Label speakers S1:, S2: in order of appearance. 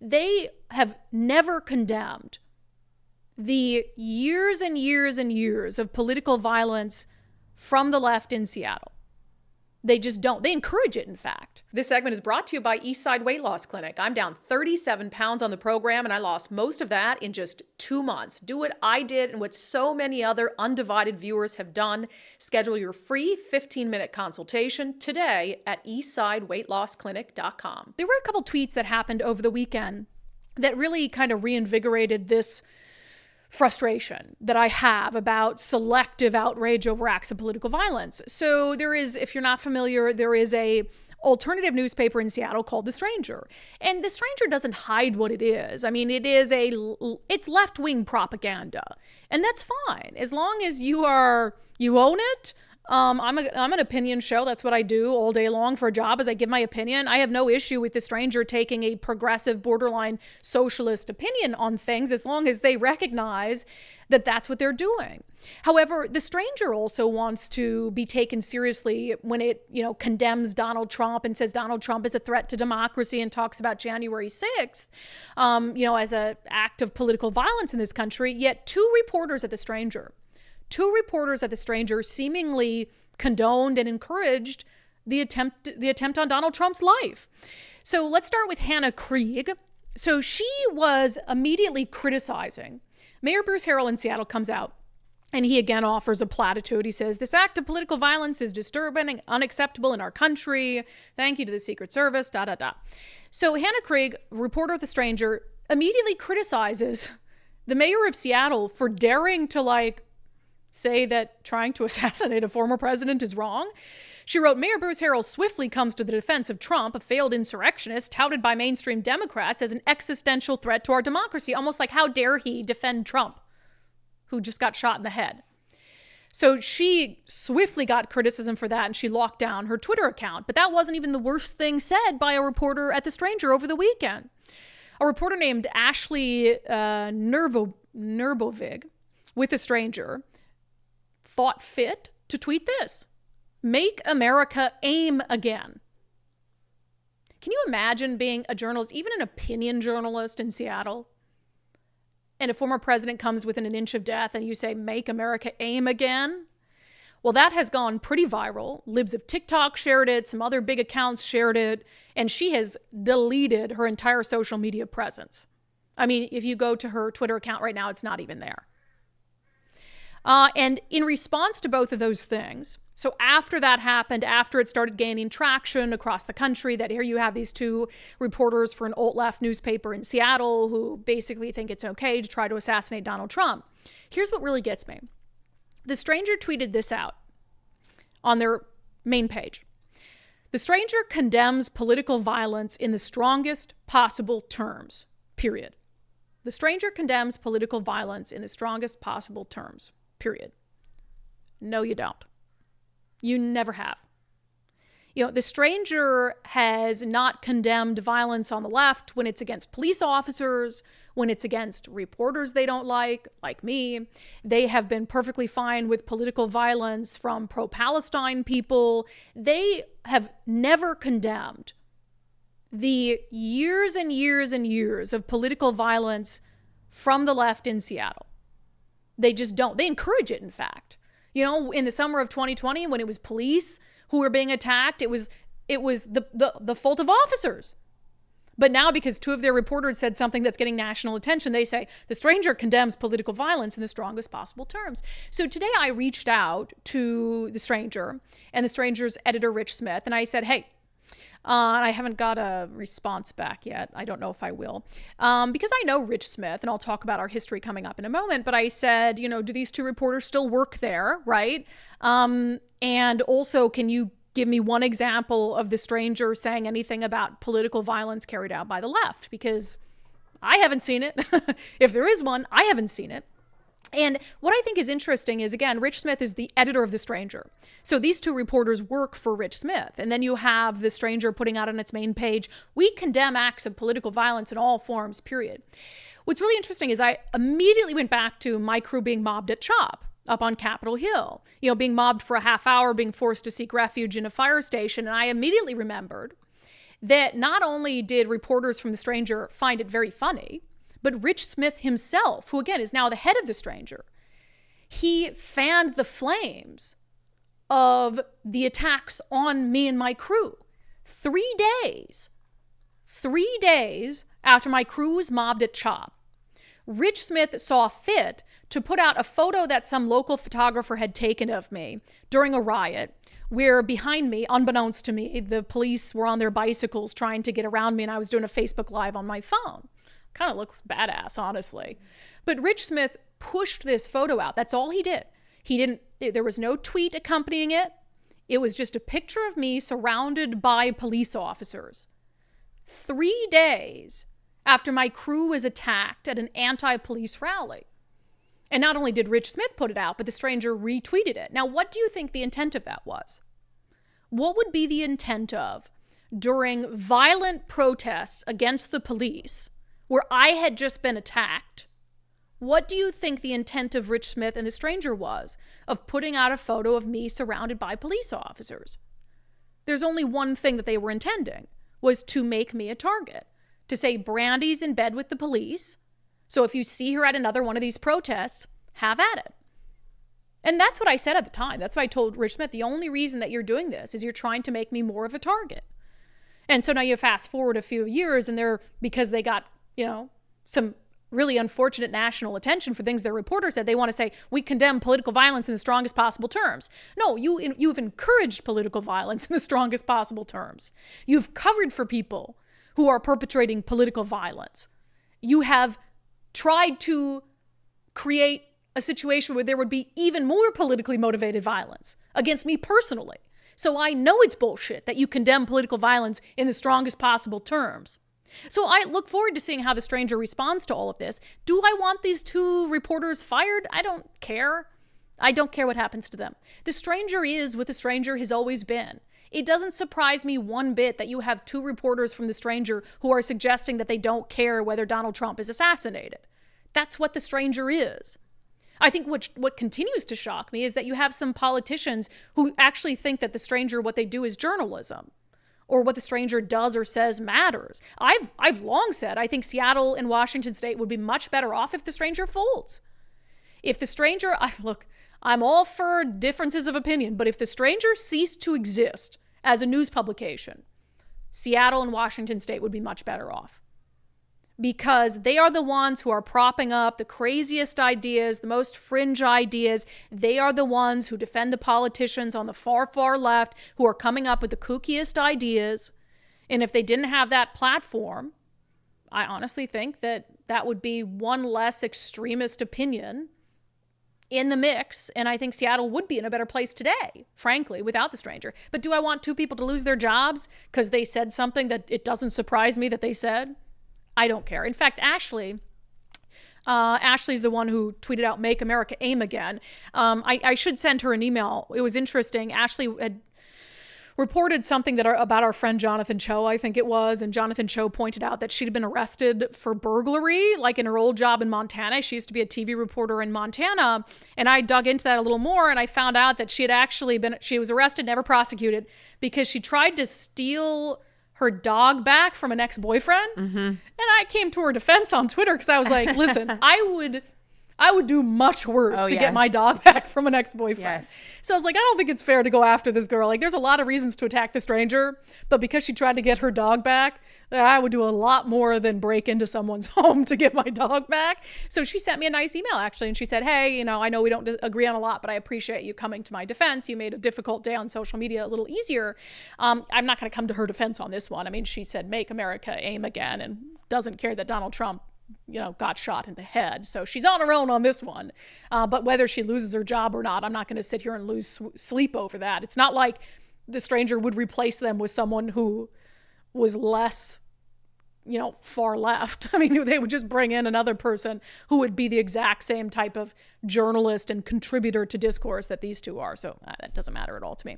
S1: They have never condemned the years and years and years of political violence from the left in Seattle. They just don't. They encourage it, in fact. This segment is brought to you by Eastside Weight Loss Clinic. I'm down 37 pounds on the program, and I lost most of that in just 2 months. Do what I did and what so many other undivided viewers have done. Schedule your free 15-minute consultation today at eastsideweightlossclinic.com. There were a couple tweets that happened over the weekend that really kind of reinvigorated this frustration that I have about selective outrage over acts of political violence. So there is, if you're not familiar, there is a alternative newspaper in Seattle called The Stranger. And The Stranger doesn't hide what it is. I mean, it's left-wing propaganda. And that's fine. As long as you own it. I'm an opinion show. That's what I do all day long for a job, is I give my opinion. I have no issue with The Stranger taking a progressive, borderline socialist opinion on things, as long as they recognize that that's what they're doing. However, The Stranger also wants to be taken seriously when it, condemns Donald Trump and says Donald Trump is a threat to democracy and talks about January 6th, as an act of political violence in this country. Yet two reporters at The Stranger seemingly condoned and encouraged the attempt on Donald Trump's life. So let's start with Hannah Krieg. So she was immediately criticizing. Mayor Bruce Harrell in Seattle comes out, and he again offers a platitude. He says, "This act of political violence is disturbing and unacceptable in our country. Thank you to the Secret Service, da, da, da." So Hannah Krieg, reporter at The Stranger, immediately criticizes the mayor of Seattle for daring to say that trying to assassinate a former president is wrong. She wrote, "Mayor Bruce Harrell swiftly comes to the defense of Trump, a failed insurrectionist touted by mainstream Democrats as an existential threat to our democracy." Almost like, how dare he defend Trump, who just got shot in the head. So she swiftly got criticism for that, and she locked down her Twitter account. But that wasn't even the worst thing said by a reporter at The Stranger over the weekend. A reporter named Ashley Nurbovig with The Stranger thought fit to tweet this: "Make America aim again." Can you imagine being a journalist, even an opinion journalist in Seattle, and a former president comes within an inch of death and you say, "Make America aim again"? Well, that has gone pretty viral. Libs of TikTok shared it. Some other big accounts shared it. And she has deleted her entire social media presence. I mean, if you go to her Twitter account right now, it's not even there. And in response to both of those things, so after that happened, after it started gaining traction across the country, that here you have these two reporters for an alt-left newspaper in Seattle who basically think it's okay to try to assassinate Donald Trump. Here's what really gets me. The Stranger tweeted this out on their main page. "The Stranger condemns political violence in the strongest possible terms, period. The Stranger condemns political violence in the strongest possible terms, period." No, you don't. You never have. The Stranger has not condemned violence on the left when it's against police officers, when it's against reporters they don't like me. They have been perfectly fine with political violence from pro-Palestine people. They have never condemned the years and years and years of political violence from the left in Seattle. They just don't. They encourage it, in fact. In the summer of 2020, when it was police who were being attacked, it was the fault of officers. But now, because two of their reporters said something that's getting national attention, they say The Stranger condemns political violence in the strongest possible terms. So today I reached out to The Stranger and The Stranger's editor, Rich Smith, and I said, "Hey," and I haven't got a response back yet. I don't know if I will, because I know Rich Smith, and I'll talk about our history coming up in a moment. But I said, do these two reporters still work there, right? And also, can you give me one example of The Stranger saying anything about political violence carried out by the left? Because I haven't seen it. If there is one, I haven't seen it. And what I think is interesting is, again, Rich Smith is the editor of The Stranger. So these two reporters work for Rich Smith. And then you have The Stranger putting out on its main page, "We condemn acts of political violence in all forms, period." What's really interesting is I immediately went back to my crew being mobbed at CHOP up on Capitol Hill, being mobbed for a half hour, being forced to seek refuge in a fire station. And I immediately remembered that not only did reporters from The Stranger find it very funny, but Rich Smith himself, who again is now the head of The Stranger, he fanned the flames of the attacks on me and my crew. 3 days after my crew was mobbed at CHOP, Rich Smith saw fit to put out a photo that some local photographer had taken of me during a riot, where behind me, unbeknownst to me, the police were on their bicycles trying to get around me, and I was doing a Facebook Live on my phone. Kind of looks badass, honestly. But Rich Smith pushed this photo out. That's all he did. There was no tweet accompanying it. It was just a picture of me surrounded by police officers. 3 days after my crew was attacked at an anti-police rally. And not only did Rich Smith put it out, but The Stranger retweeted it. Now, what do you think the intent of that was? What would be the intent of, during violent protests against the police, where I had just been attacked, what do you think the intent of Rich Smith and The Stranger was of putting out a photo of me surrounded by police officers? There's only one thing that they were intending, was to make me a target. To say Brandi's in bed with the police, so if you see her at another one of these protests, have at it. And that's what I said at the time. That's why I told Rich Smith, the only reason that you're doing this is you're trying to make me more of a target. And so now you fast forward a few years, and because they got, some really unfortunate national attention for things their reporter said, they want to say, we condemn political violence in the strongest possible terms. No, you've encouraged political violence in the strongest possible terms. You've covered for people who are perpetrating political violence. You have tried to create a situation where there would be even more politically motivated violence against me personally. So I know it's bullshit that you condemn political violence in the strongest possible terms. So I look forward to seeing how The Stranger responds to all of this. Do I want these 2 reporters fired? I don't care. I don't care what happens to them. The Stranger is what The Stranger has always been. It doesn't surprise me one bit that you have 2 reporters from The Stranger who are suggesting that they don't care whether Donald Trump is assassinated. That's what The Stranger is. I think what continues to shock me is that you have some politicians who actually think that The Stranger, what they do is journalism, or what The Stranger does or says matters. I've long said I think Seattle and Washington State would be much better off if The Stranger folds. If The Stranger, I'm all for differences of opinion, but if The Stranger ceased to exist as a news publication, Seattle and Washington State would be much better off. Because they are the ones who are propping up the craziest ideas, the most fringe ideas. They are the ones who defend the politicians on the far, far left who are coming up with the kookiest ideas. And if they didn't have that platform, I honestly think that would be one less extremist opinion in the mix. And I think Seattle would be in a better place today, frankly, without The Stranger. But do I want 2 people to lose their jobs because they said something that it doesn't surprise me that they said? I don't care. In fact, Ashley's the one who tweeted out, "Make America Aim Again." I should send her an email. It was interesting. Ashley had reported something about our friend Jonathan Cho, I think it was, and Jonathan Cho pointed out that she'd been arrested for burglary, like in her old job in Montana. She used to be a TV reporter in Montana, and I dug into that a little more, and I found out that she was arrested, never prosecuted, because she tried to steal her dog back from an ex-boyfriend. Mm-hmm. And I came to her defense on Twitter because I was like, listen, I would do much worse to get my dog back from an ex-boyfriend. Yes. So I was like, I don't think it's fair to go after this girl. Like, there's a lot of reasons to attack The Stranger, but because she tried to get her dog back, I would do a lot more than break into someone's home to get my dog back. So she sent me a nice email, actually, and she said, hey, I know we don't agree on a lot, but I appreciate you coming to my defense. You made a difficult day on social media a little easier. I'm not going to come to her defense on this one. I mean, she said, make America aim again, and doesn't care that Donald Trump got shot in the head. So she's on her own on this one. But whether she loses her job or not, I'm not going to sit here and lose sleep over that. It's not like The Stranger would replace them with someone who was less, far left. I mean, they would just bring in another person who would be the exact same type of journalist and contributor to discourse that these 2 are. So that doesn't matter at all to me.